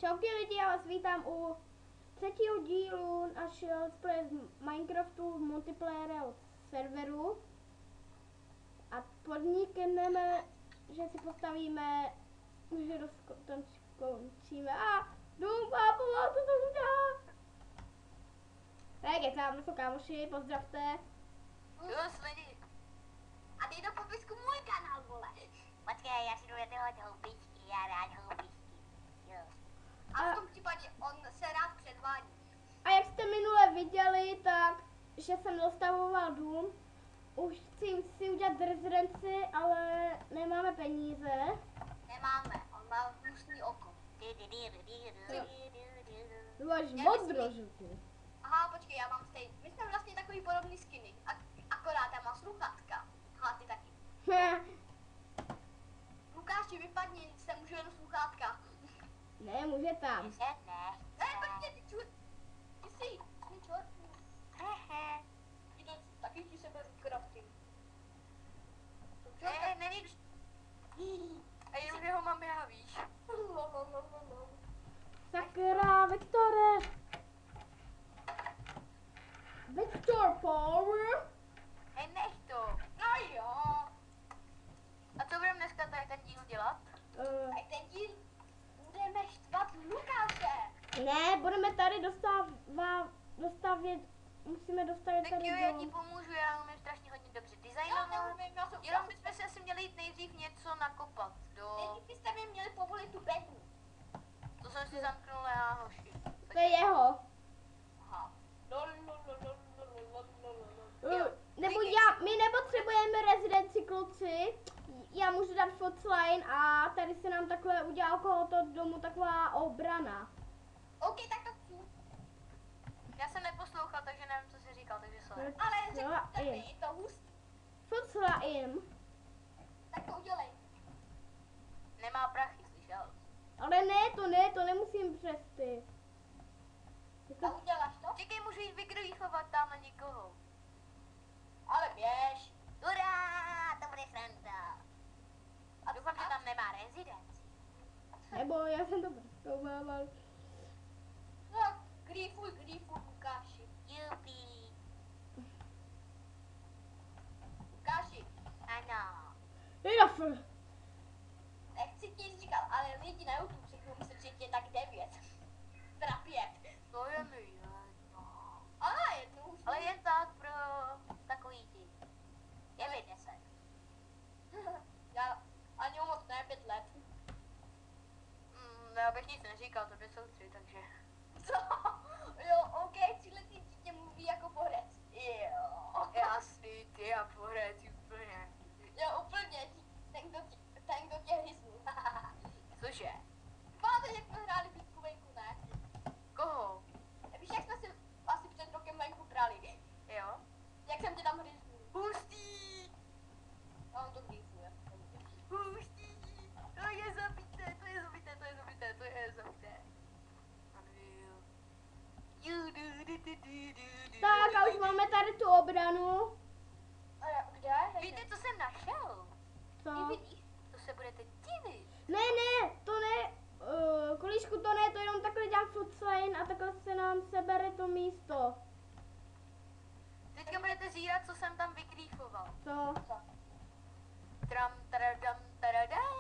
Čauky lidi, já vás vítám u třetího dílu našeho let's play z Minecraftu v multiplayer serveru. A podnikneme, že si postavíme, že skončíme a dům a pomalu to udělá. Tak je tam, jsou kámoši, pozdravte. Čus lidi. A dej do popisku můj kanál, vole. Počkej, já si jdu ty houbičky, já rád houbičky. Jo. A v tom případě on se rád předvádí. A jak jste minule viděli, tak že jsem dostavoval dům. Už chci si udělat rezidenci, ale nemáme peníze. Nemáme, on má hnusný oko. Ty máš modrožlutý. Aha, počkej, já mám stejný. My jsme vlastně takový podobný skiny. Akorát já mám sluchátka. Aha, ty taky. Lukáši, vypadni, se můžu jen sluchátka. Ne, může tam. Ne, počkej, ty čur... Ty jsi čortů. Ty to taky ti sebe crafting. Není... A jenom, že ho mám já, víš. Sakra, Vektore. Vektor Power. Hej, nech to. No jo. A co budeme dneska tady ten díl dělat? Tak ten díl budeme štvat Lukáše. Ne, budeme tady dostavět, musíme dostavět Tak tady jo, já dom. ti pomůžu, já umím strašně hodně dobře designovat. Jenom bychom se asi měli jít nejdřív něco nakopat do... Nejdřív byste mi měli povolit tu bednu. To jsem si zamknula já, hoši. To je jeho. Aha. Nebo my nepotřebujeme rezidenci, kluci. Já můžu dát Foxline a tady se nám takhle udělá okolo toho domu taková obrana. OK, tak to chci. Já jsem neposlouchal, takže nevím, co jsi říkal, takže sorry. Ale řekl mi to hustý. Foxline. Tak to udělej. Nemá prachy, slyšel? Ale to nemusím přes ty. A uděláš to? Čekej, můžu jít vygrýchovat tamhle někoho. Ale běž. Hurá, to bude sranda. A doufám, že tam nemá rezidenci. Nebo já jsem to přeskoumával. No, grýfuj, Lukáši. Jupi. Lukáši. Ano. Nechci ti říkat, ale lidi na YouTube si budou myslet, že tě tak 9. Teda 5. To je mi jedno. Ale jednu už. Ale jen tak pro takový ty. Je mi 10. Já ani moc ne, 5 let. Já bych nic neříkal, to jsou 3, takže. Co? Jo, OK, 3letý dítě mluví jako borec. Jo. Jasný, ty a borec, úplně. Jo, úplně, ten, kdo tě hryznul. Cože? Máte, jak jsme hráli Blitku venku, ne? Koho? Víš, jak jsme si asi před rokem venku brali? Jo. Jak jsem tě tam hryznul? Hustý! A on to hryznuje. Hustý! To je zabité, to je zabité, to je zabité, to je zabité. Tak a už máme tady tu obranu. Kde? Víte, co jsem našel? Co? To se budete divit. Ne, to ne. Kolíšku, to ne, to jenom takhle dělám Foxline a takhle se nám sebere to místo. Teďka budete zírat, co jsem tam vygrýfoval. Co? Tram, taradam, taradam,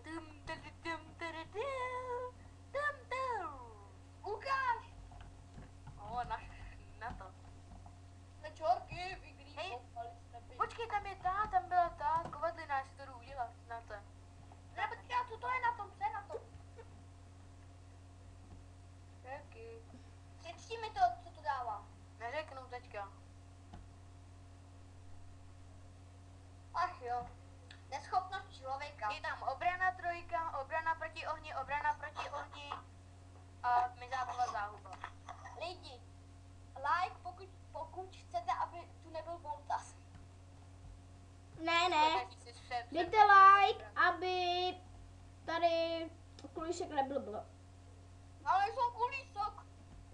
tum, taradam, taradam, tum, tum. Ukáž! Na to. Na čorky vygrýfovali jsme. Počkej, tam byla ta kovadlina, jestli to jdu udělat na to. Ne, počkej, co to je na tom, co je na tom? Čeky. Přečti mi to, co to dává. Neřeknu teďka. Ach jo. Neschopnost člověka. Je tam obrana 3, obrana proti ohni a mizáková záhuba. Lidi, like, pokud chcete, aby tu nebyl Voltas. Ne. Dejte like, aby tady Kolíšek neblbl. Ale jsem Kulísok.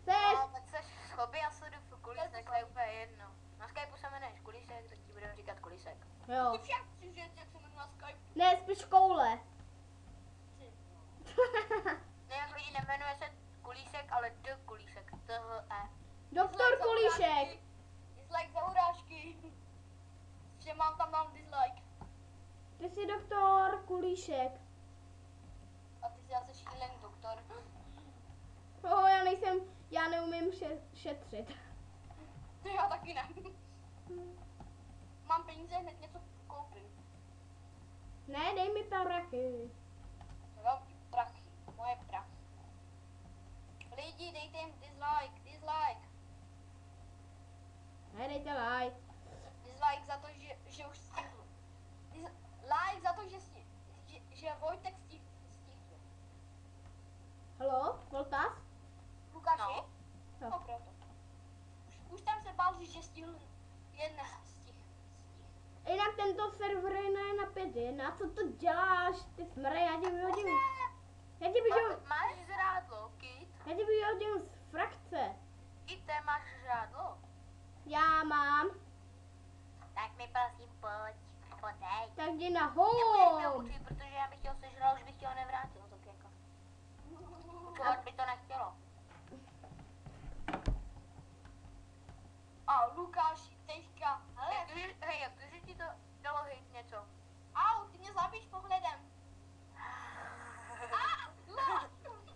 Seš? No, tak seš schoby a sleduju Kulísek, to je úplně jedno. Na Skypeu se jmenuješ Kulísek, tak ti budeme říkat Kulísek. Jo. Ty však si říct, jak se jmenuji na Skypeu. Ne, spíš koule. Ne, jak lidi nemenuje šetřit. To já taky ne. Mám peníze, hned něco koupím. Ne, dej mi prachy. Velký prachy, moje prachy. Lidi, dejte jim dislike. Ne, dejte like. Dislike za to, že už stihl. Like za to, že Vojtek stihl. Halo, Voltas? Lukáši? No. No proto. Už tam se bál, že stihl jen stihl. Jinak tento server je na 5.1, co to děláš? Ty smrde, já tě vyhodím. Já tě vyhodím, Máš žrádlo, Kit? já tě vyhodím z frakce. Kite, máš žrádlo? Já mám. Tak mi prosím pojď, podej. Tak jdi na Nebudeš mě home. učit, protože já bych tě ho sežral, už bych tě ho nevrátil, tak jako. Učovat by to nechtělo. A Lukáš teďka, hele, Jak to, že ti to dalo hejt něco? au, ty mě zabíš pohledem.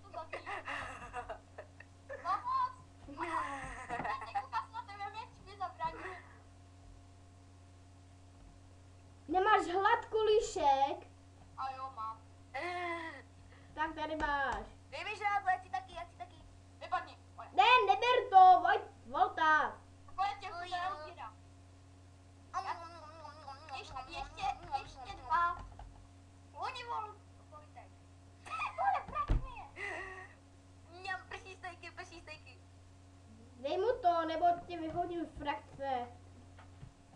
To zabíjí. Pomoc! Lukáš na tebe měč mi zabraňuje. Nemáš hlad, kulíšek? A jo, mám. Tak tady máš. Dej mi žrádlo, já chci taky. Vypadni. Pojď. Ne, neber to, Voltas. Pojď tě chci rozbírat. Ještě dva. Oni volí. Vojtek. Vole, prachy. Mňam, prší stejky. Dej mu to, nebo tě vyhodím z frakce.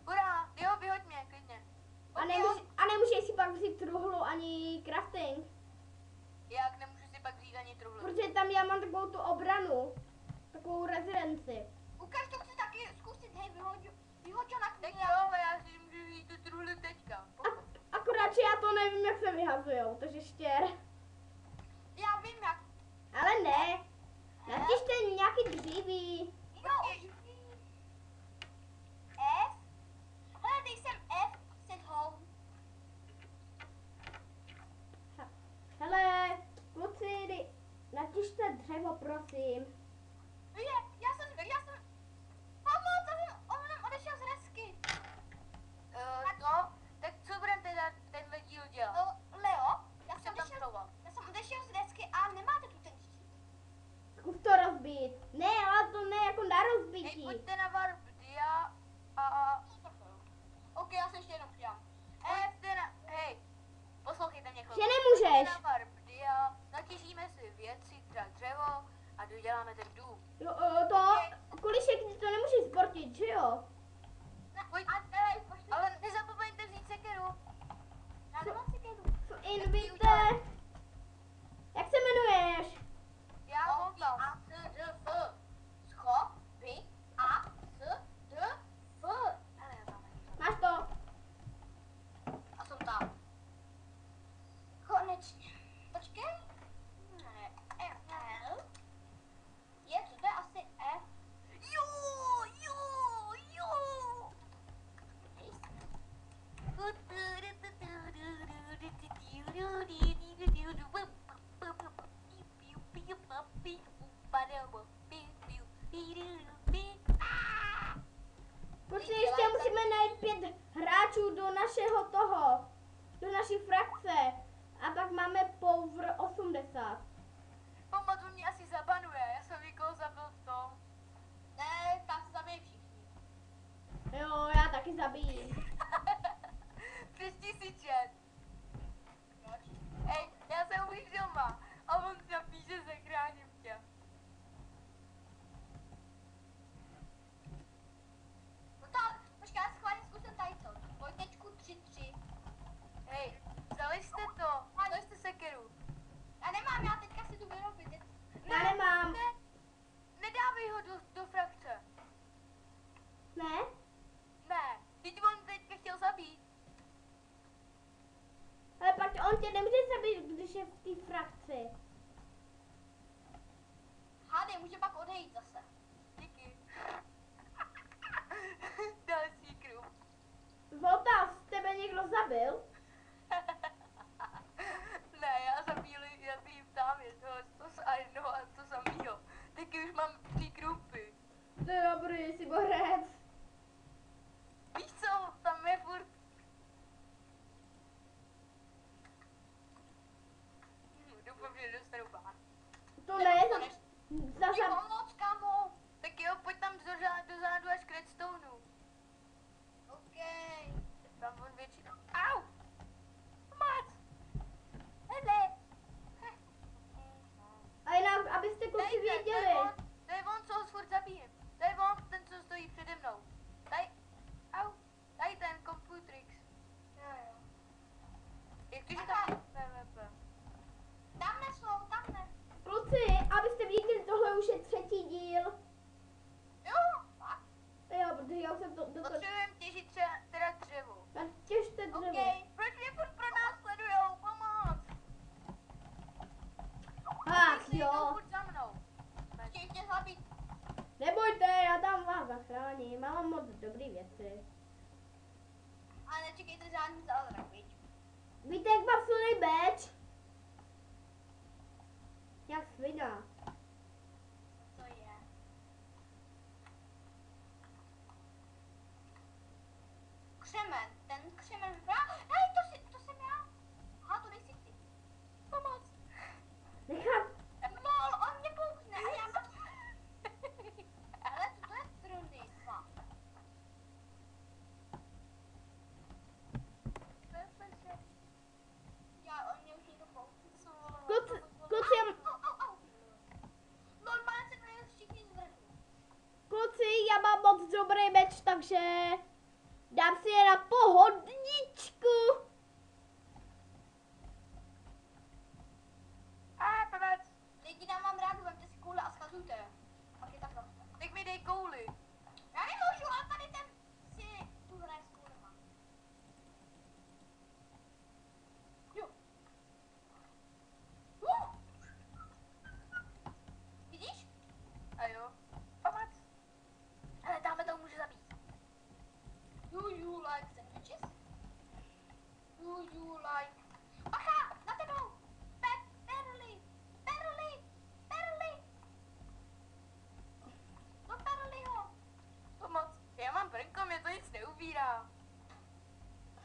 Hurá, jo, vyhoď mě, klidně. A nemůžeš si pak vzít truhlu ani crafting. Jak nemůžu si pak vzít ani truhlu? Protože tam já mám takovou tu obranu. Takovou rezidenci. Ukaž, to chci taky zkusit, hej, vyhoď ho na Tak chvíli. jo, ale já si můžu jít tu truhlu teďka. Akorát, že já to nevím, jak se vyhazujou, takže štěr. Já vím jak. Ale ne. Napište nějaký dříví. Jo, už vím. F. Hele, dej sem F, set home. Hele, kluci, napište dřevo, prosím. Já jsem, pomoc, on odešel z resky. No, tak co budeme teda tenhle díl dělat? Leo, já Už jsem jsem tam proval. odešel z resky a nemáte tu ten štít. Zkus to rozbít. Ne, ale to ne jako na Hej, rozbití. pojďte na Warp Dia a Ok, já se ještě jenom přidám. pojďte na, hej, poslouchejte mě Že chvilku. nemůžeš. Pojďte na Warp Dia, natěžíme si věci, třeba dřevo a doděláme ten dům. Jo, kulišek, ty to nemůžeš sportit, že jo? Pojď, Pošli. ale nezapomeňte vzít sekeru. Já nemám sekeru. Invite. Jak se jmenuješ? Já Voltas. A, S, D, F. Scho, vy, A, S, D, F. Ale já tam ani Máš to? A jsem tam. Konečně. Počkej. Ne, F, L. Je, co to je asi F? Jo. Protože ještě musíme najít 5 hráčů do našeho do naší frakce. A pak máme power 80. Pomoc, on mě asi zabanuje, já jsem někoho zabil v tom. Ne, tam se zabijí všichni. Jo, já taky zabijím. Přečti si chat. Proč? Ej, já jsem už doma a on napíše zachráním tě. No tak, počkej, já schválně zkusím tady to. Vojtečku 3-3. Hej, vzali jste to, vzali jste sekeru. Já nemám, já teďka si tu vyrobit. Já nemám. Nedávej ho do frakce. Ne? Ne, teď on teďka chtěl zabít. Ale pak on tě nemůže zabít, když je v té frakci. Hádej, může pak odejít zase. Díky. Další kruh. Voltas, tebe někdo zabil? Ne, já zabijím tam jednoho a jednoho a to samýho. Taky už mám 3 krupy. to je dobrý, jsi borec. Víš co, tam je furt... Doufám, že dostanu bán. To ne, zase... Ti pomoc, kámo. Tak jo, pojď tam dozadu až k redstoneu. OK. Tam on většinou... Au! Pomoc! Hele! A jinak, abyste kluci věděli. To je on, co ho furt zabijem. To je on, ten, co stojí přede mnou. Tady, au, tady ten Computrix. Jo, jo. Jak to, že tam je PvP? Tam nesou, tam ne. Kluci, abyste věděli, tohle už je 3. díl. Jo, fakt. Jo, protože já už jsem to... Potřebujeme těžit teda dřevo. Tak těžte dřevo. OK. Proč mě furt pro nás sledujou? Pomoc! Ach Ty jdou jo. furt za mnou. Chtějí tě zabít. Nebojte, já tam vás zachráním. Mám moc dobrý věci. A nečekejte žádný zázrak, viď? Víte, jak má silný beč? Jak svina. To je. Křemen. Ten křemen vypadá... Hej, to jsem já. Aha, to nejsi ty. Pomoc! Nechám. Lol, on mě bouchne a já mám... Ale co to je trunitva? Já, on mě už někdo bouchne. Kluci, Normálně se tady všichni zvrhli. kluci, já mám moc dobrý beč, takže dám si je na pohodničku. A, pomoc! Lidi, nám mám rádu, vemte si koule a schazujte je. Pak je tak dobře. Tak mi dej kouli. Já nemůžu, ale tady ten si tu hraje s koulema. Jo. Vidíš? A jo. Pomoc! Ale dáme to může zabít. Do you like sandwiches? Do you like... Bacha! Na tebou! Perly! Perly! Perly! Do Perlyho! Pomoc! Já mám brnko, mě to nic neubírá.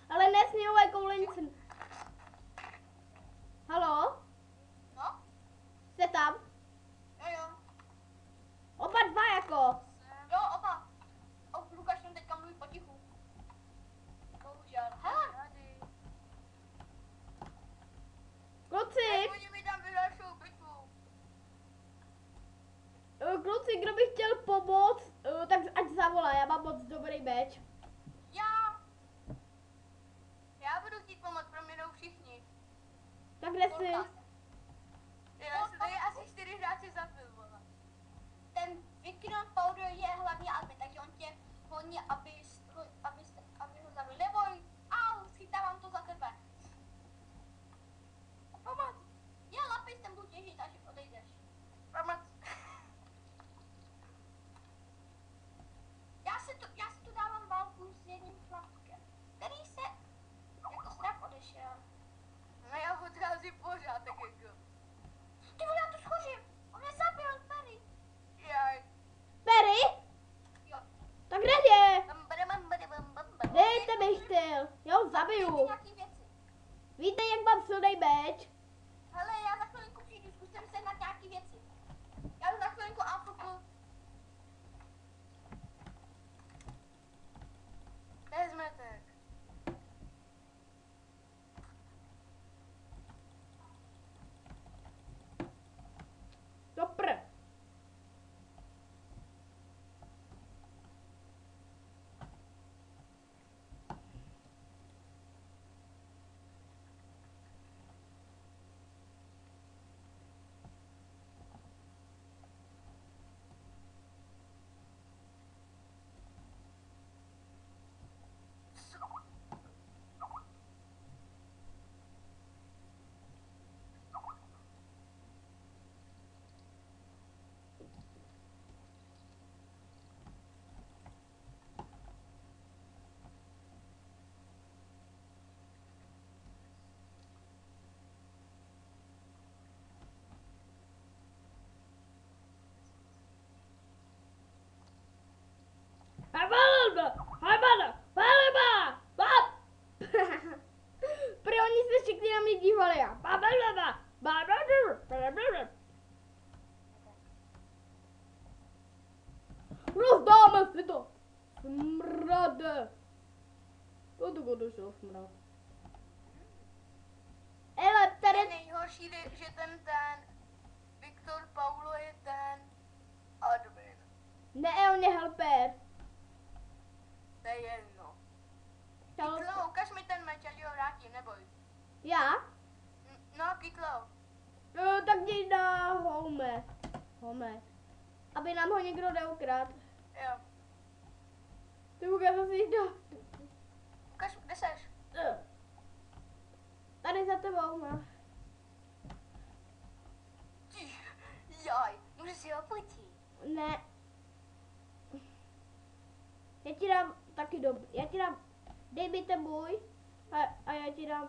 Ale ne sněhové koulince. Halo? No? Jste tam? Jo, jo. Oba dva jako. Jo, oba. Lukáš tam teďka mluví potichu. Bohužel. Hele! Tady. Kluci, Oni mi tam vyhlašou bitvu. kluci, kdo by chtěl pomoct, tak ať zavolá, já mám moc dobrý beč. Já budu chtít pomoct, pro mě jdou všichni. Tak kde jsi? Já se tady asi 4 hráče zabil, vole. Ten Wicked Powder je hlavní admin, takže on tě honí, aby ho zabil. Neboj! Au, schytávám to za tebe. Pomoc! Je lapis, ten budu těžit, až odejdeš. Pomoc! Já si tu dávám válku s jedním chlapkem, který se jako strach odešel. No já odcházím pořád, tak to došel smrad. Ele, Je tady... nejhorší, že ten Viktor Paulo je ten admin. Ne, on je helper. To je jedno. Čau. Kytlo, ukaž mi ten meč, já ti ho vrátím, neboj. Já? No, Kytlo. No, tak děj na home. Aby nám ho někdo neukrát. Jo. Ty ukázal si to. Ukaž, kde seš? Tady za tebou, no. Jaj, můžu si ho pojít. Ne. Já ti dám taky já ti dám, dej mi ten můj a já ti dám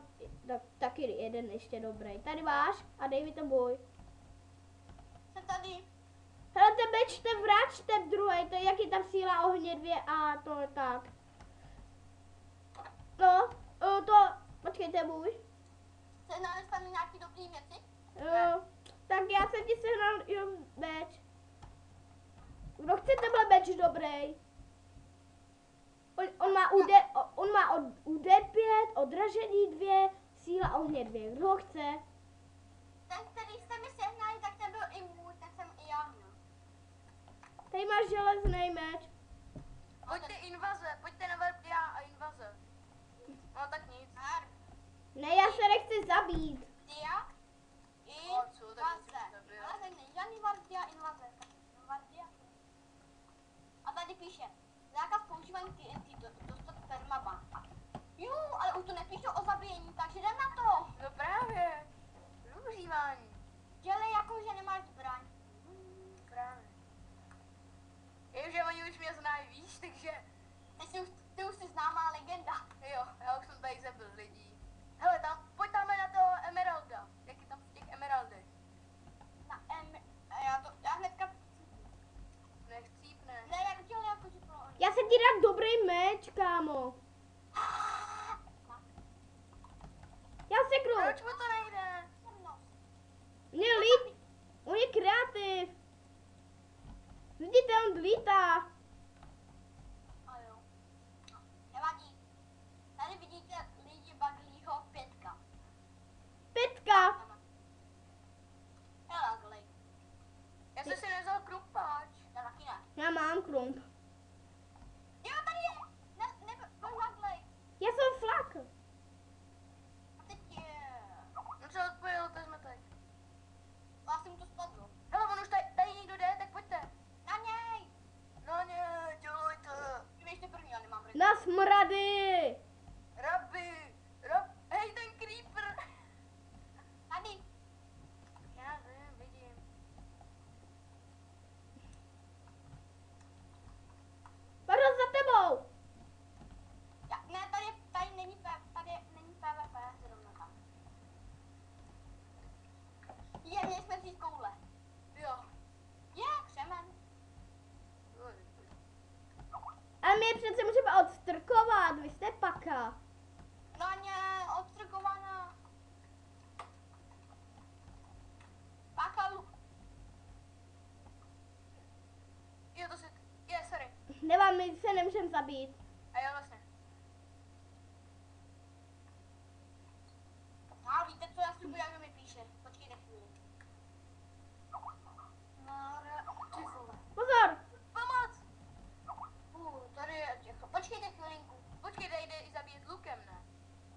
taky jeden ještě dobrý. Tady máš a dej mi ten můj. Jsem tady. Hele, ten meč, ten vráč, ten druhý, to je jak je tam síla ohně 2 a to je tak. No, počkej, to je můj. Sehnali jste mi nějaký dobrý věci? Tak já jsem ti sehnal jenom meč. Kdo chce tenhle meč dobrý? On má úder 5, odražení 2, síla ohně 2. Kdo ho chce? Ten, který jste mi sehnali, tak ten byl i můj, ten jsem i já měl. Tady máš železný meč. Pojďte na Warpdia a invaze. No tak nic. Ne, já se nechci zabít. Dia, Co, tak invaze. to byl. Ale není žádný Vardia invaze. Vardia. A tady píše, zákaz používání TNT, dostat permaban. Jo, ale už to nepíšu o zabíjení, takže jdem na to. No právě. Využívání. Dělej jako, že nemáš zbraň. Právě. Je, že oni už mě znají, víš, takže... Ty už jsi známá legenda. Jo, já už jsem tady zabil lidí. Hele, pojď tam na toho Emeralda. Jak je tam v těch Emeraldech? Já hnedka... Nechcípne. Ne, já chtěl jako, že pro... Já jsem ti dám dobrý meč, kámo. Já se Proč mu to nejde? Mě líp. On je kreativ. Vidíte, on lítá. A jo. Nevadí. Tady vidíte lidi Baglího 5. 5. Hele, Glej. Já jsem si nevzal krumpáč. Já taky ne. Já mám krump. Jo, tady je. Glej. Já jsem flak. A teď je... On se odpojil, to jsme teď. Vlastně mu to spadlo. Hele, on už tady někdo jde, tak pojďte. Na něj. No ne, dělejte. Vy běžte první, já nemám brýle. Na smrady. Hej, ten creeper. Tady. Já vím, vidím. Pardon, za tebou. Ne, tady není PvP zrovna tam. Měli jsme vzít koule. Jo. Je, křemen. A my přece můžeme odstrkovat, vy jste paka. No ne, odstrkovaná. Pakalu. Jo, to si... sorry. Nemám, my se nemůžeme zabít. A jo, vlastně. No, víte, co já slibuji, jak mi píše. Počkejte chvíli. Ty vole. Pozor. Pomoc! Tady je těcho. Počkejte chvilinku. Počkej, jde i zabít lukem, ne?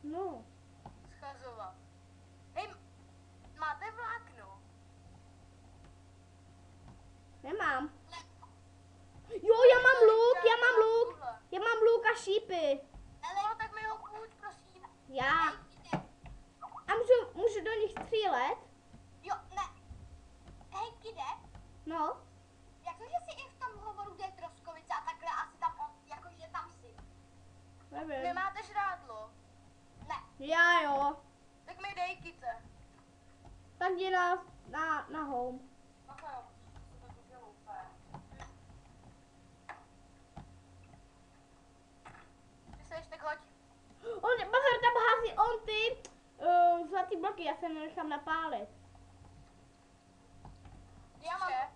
No. Schazovat. Hej, máte vlákno? Nemám. Jo, já mám luk. Já mám luk a šípy. No, tak mi ho půjď, prosím. Já. Hej, A můžu do nich střílet? jo, ne. Hej, Kide, No. jak to, že jsi i v tom hovoru, kde je Troskovice a takhle asi tam, jakože tam jsi? Nevím. Nemáte žrádlo? Ne. Já jo. Tak mi dej kyce. Tak jdi na home. Ty seš, tak hoď. Pozor, tam hází on ty zlatý bloky, já se nenechám napálit. Já mám. Vše.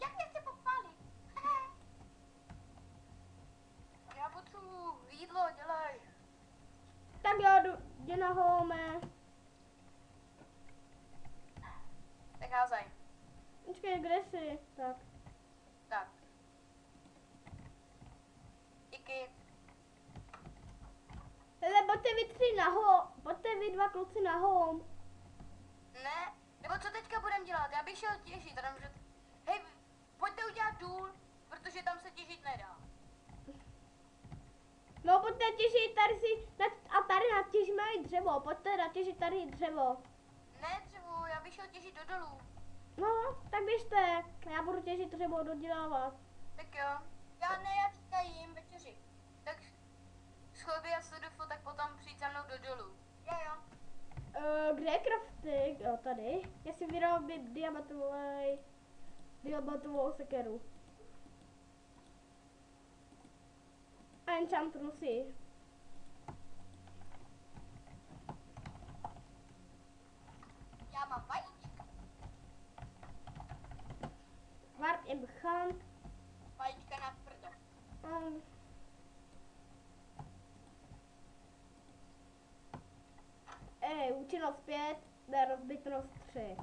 Jak mě chce podpálit? Já potřebuji jídlo, dělej. vymazaj. Počkej, kde jsi? Tak. Tak. Díky. Hele, pojďte vy tři na home. Pojďte vy dva kluci na home. Ne, nebo co teďka budeme dělat? Já bych šel těžit, teda můžu... Hej, pojďte udělat důl, protože tam se těžit nedá. No, pojďte těžit tady si, a tady natěžíme i dřevo. Pojďte natěžit tady dřevo. Ne dřevo, já bych šel těžit do dolů. No, tak běžte. Já budu těžit dřevo, dodělávat. Tak jo, Já ne, já teďka jím večeři. tak schově a sledufo, tak potom přijď za mnou do dolů. Jo. Kde je crafting? Jo, tady. Já si vyrobím diamantovou sekeru. A enchantnu si. Já mám vajíčka. Wart enchant. Vajíčka na prdo. Um, účinnost 5, nerozbitnost 3.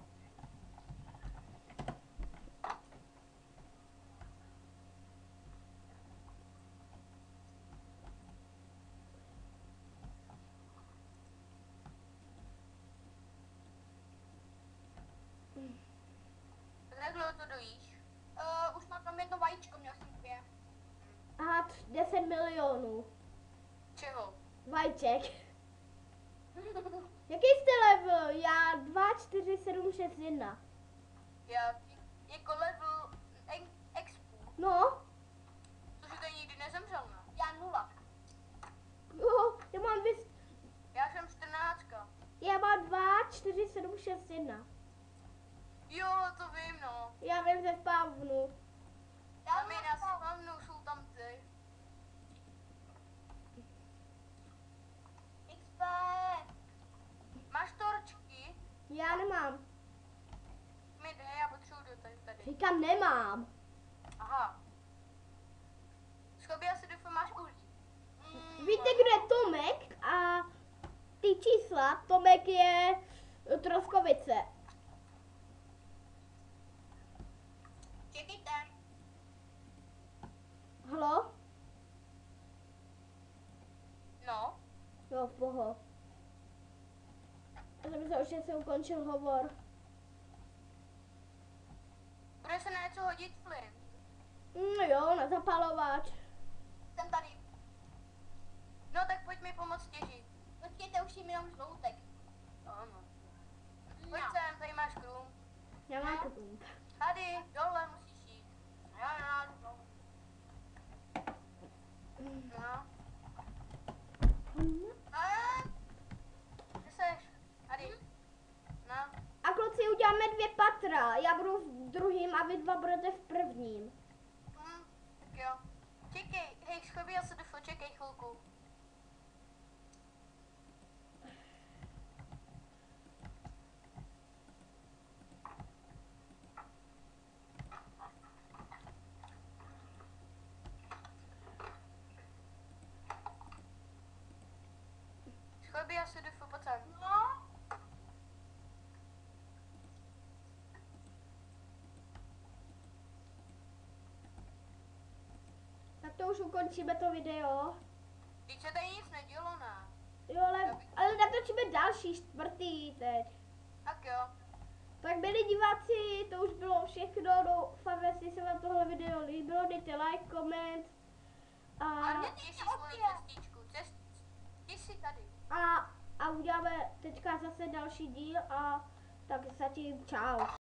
Jak dlouho to dojíš? Už mám tam jedno vajíčko, měl jsem 2. Aha, 10 milionů. Čeho? Vajíček. Jaký jste level? Já 2, 4, 7, 6, 1. Já jako level expu, No, což tady nikdy nezemřel, ne? Já 0. jo, já mám 200. Já jsem 14. Já mám 2, 4, 7, 6, 1. Jo, to vím, no. Já vím ze spavnu. Tam je na spavnu, jsou tam ty. XP. Máš torčky? Já nemám. Mi dej, já potřebuji do tady. Říkám nemám. Aha. Schově asi doufám, máš uhlí. Víte, kde je Tomek a ty čísla? Tomek je Troskovice. Čekejte. Halo? No, Jo, poho. Já jsem myslel, že se ukončil hovor. bude se na něco hodit flint. Jo, na zapalovač. Jsem tady. No tak pojď mi pomoct těžit. Počkejte, už jim jenom žloutek. Ano. Pojď sem, tady máš krum. Já mám krumpf. Tady, dole musíš jít. Já. No. A, Kde seš? Tady. No. A kluci, uděláme 2 patra. Já budu v druhém a vy dva budete v prvním. Tak jo. Čekej, hej, schově se do čekej chvilku. Schově se do pojď sem. no. Tak to už ukončíme to video. Teď se tady nic nedělo, ne? Jo, ale natočíme další, 4. teď. Tak jo. Tak byli diváci, to už bylo všechno. Doufám, jestli se vám tohle video líbilo, dejte like, koment. A netěž si svoji cestičku. Těž si tady. A uděláme teďka zase další díl a tak zatím čau.